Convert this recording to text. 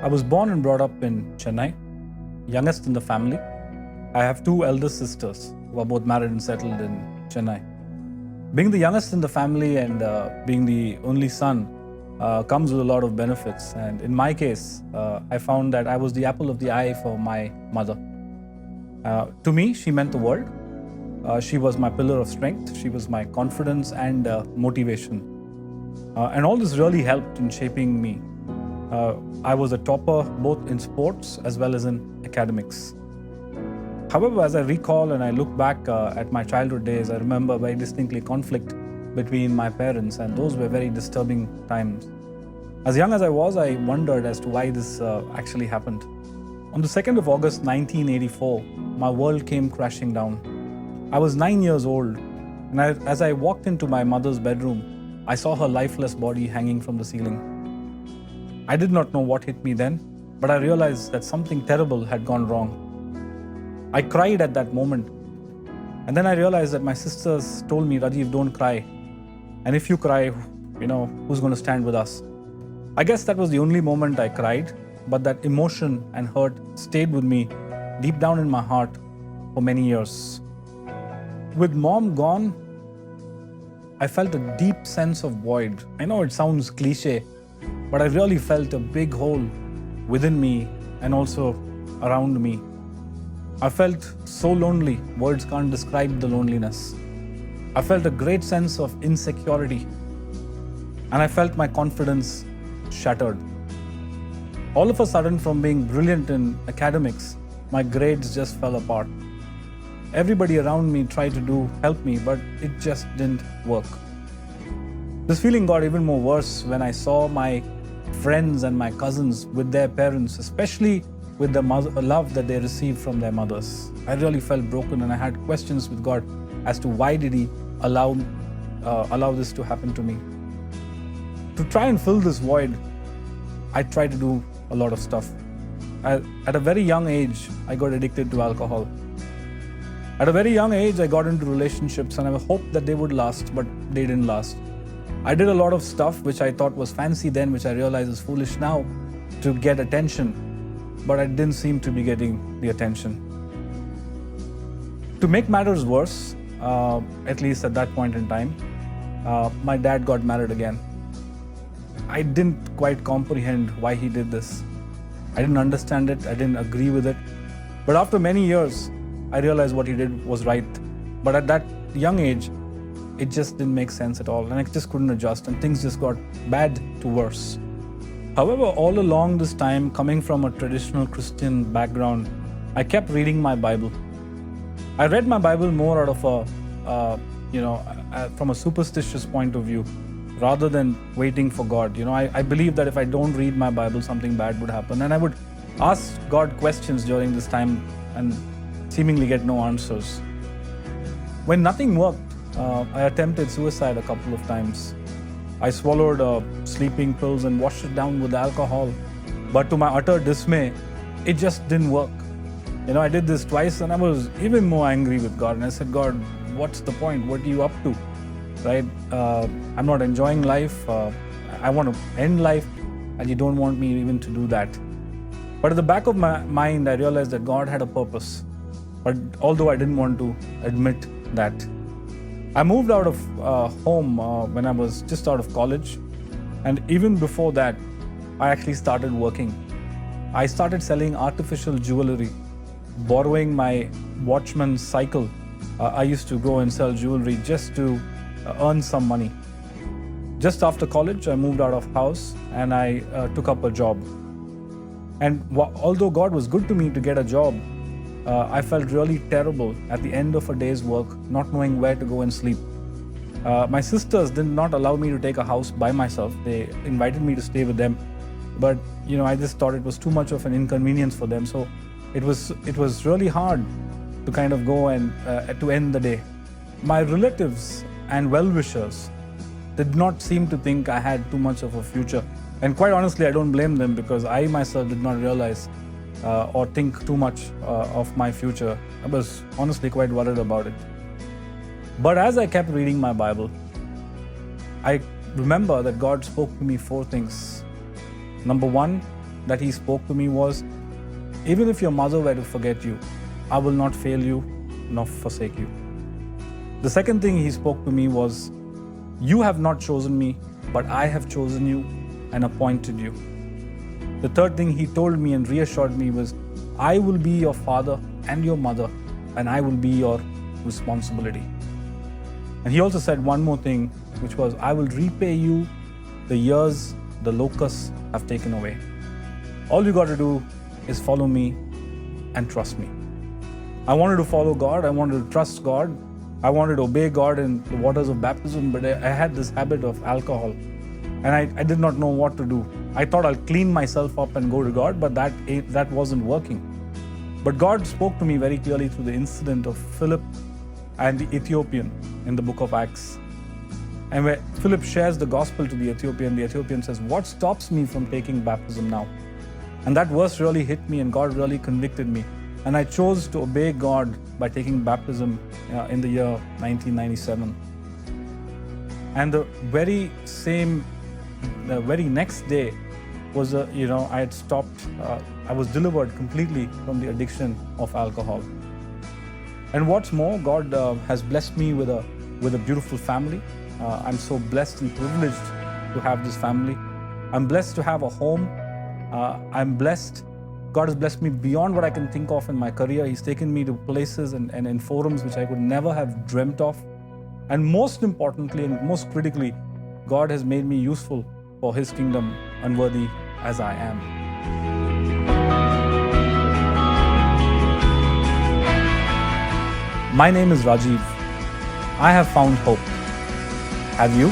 I was born and brought up in Chennai, youngest in the family. I have two elder sisters who are both married and settled in Chennai. Being the youngest in the family and being the only son comes with a lot of benefits. And in my case, I found that I was the apple of the eye for my mother. To me, she meant the world. She was my pillar of strength. She was my confidence and motivation. And all this really helped in shaping me. I was a topper both in sports as well as in academics. However, as I recall and I look back at my childhood days, I remember very distinctly conflict between my parents, and those were very disturbing times. As young as I was, I wondered as to why this actually happened. On the 2nd of August 1984, my world came crashing down. I was 9 years old, and as I walked into my mother's bedroom, I saw her lifeless body hanging from the ceiling. I did not know what hit me then, but I realized that something terrible had gone wrong. I cried at that moment, and then I realized that my sisters told me, Rajiv, don't cry. And if you cry, who's going to stand with us? I guess that was the only moment I cried, but that emotion and hurt stayed with me deep down in my heart for many years. With mom gone, I felt a deep sense of void. I know it sounds cliche, but I really felt a big hole within me and also around me. I felt so lonely, words can't describe the loneliness. I felt a great sense of insecurity, and I felt my confidence shattered. All of a sudden, from being brilliant in academics, my grades just fell apart. Everybody around me tried to help me, but it just didn't work. This feeling got even more worse when I saw my friends and my cousins with their parents, especially with the love that they received from their mothers. I really felt broken, and I had questions with God as to why did He allow this to happen to me. To try and fill this void, I tried to do a lot of stuff. At a very young age, I got addicted to alcohol. At a very young age, I got into relationships, and I hoped that they would last, but they didn't last. I did a lot of stuff which I thought was fancy then, which I realize is foolish now, to get attention, but I didn't seem to be getting the attention. To make matters worse, at least at that point in time, my dad got married again. I didn't quite comprehend why he did this. I didn't understand it, I didn't agree with it. But after many years, I realized what he did was right. But at that young age, it just didn't make sense at all, and I just couldn't adjust, and things just got bad to worse. However, all along this time, coming from a traditional Christian background, I kept reading my Bible. I read my Bible more out of from a superstitious point of view, rather than waiting for God. I believe that if I don't read my Bible, something bad would happen, and I would ask God questions during this time and seemingly get no answers. When nothing worked, I attempted suicide a couple of times. I swallowed sleeping pills and washed it down with alcohol. But to my utter dismay, it just didn't work. I did this twice, and I was even more angry with God. And I said, God, what's the point? What are you up to? Right? I'm not enjoying life. I want to end life, and you don't want me even to do that. But at the back of my mind, I realized that God had a purpose. But although I didn't want to admit that. I moved out of home when I was just out of college, and even before that, I actually started working. I started selling artificial jewelry, borrowing my watchman's cycle. I used to go and sell jewelry just to earn some money. Just after college, I moved out of house and I took up a job. And although God was good to me to get a job, I felt really terrible at the end of a day's work, not knowing where to go and sleep. My sisters did not allow me to take a house by myself. They invited me to stay with them, but I just thought it was too much of an inconvenience for them. So it was really hard to kind of go and to end the day. My relatives and well-wishers did not seem to think I had too much of a future, and quite honestly, I don't blame them, because I myself did not realize or think too much of my future. I was honestly quite worried about it. But as I kept reading my Bible, I remember that God spoke to me 4 things. Number 1, that he spoke to me was, even if your mother were to forget you, I will not fail you nor forsake you. The second thing he spoke to me was, you have not chosen me, but I have chosen you and appointed you. The third thing he told me and reassured me was, I will be your father and your mother, and I will be your responsibility. And he also said one more thing, which was, I will repay you the years the locusts have taken away. All you got to do is follow me and trust me. I wanted to follow God. I wanted to trust God. I wanted to obey God in the waters of baptism, but I had this habit of alcohol, and I did not know what to do. I thought I'll clean myself up and go to God, but that wasn't working. But God spoke to me very clearly through the incident of Philip and the Ethiopian in the book of Acts. And where Philip shares the gospel to the Ethiopian says, what stops me from taking baptism now? And that verse really hit me, and God really convicted me. And I chose to obey God by taking baptism in the year 1997. And the very next day was, I had stopped, I was delivered completely from the addiction of alcohol. And what's more, God has blessed me with a beautiful family. I'm so blessed and privileged to have this family. I'm blessed to have a home. I'm blessed. God has blessed me beyond what I can think of in my career. He's taken me to places and in forums which I could never have dreamt of. And most importantly and most critically, God has made me useful for His kingdom, unworthy as I am. My name is Rajiv. I have found hope. Have you?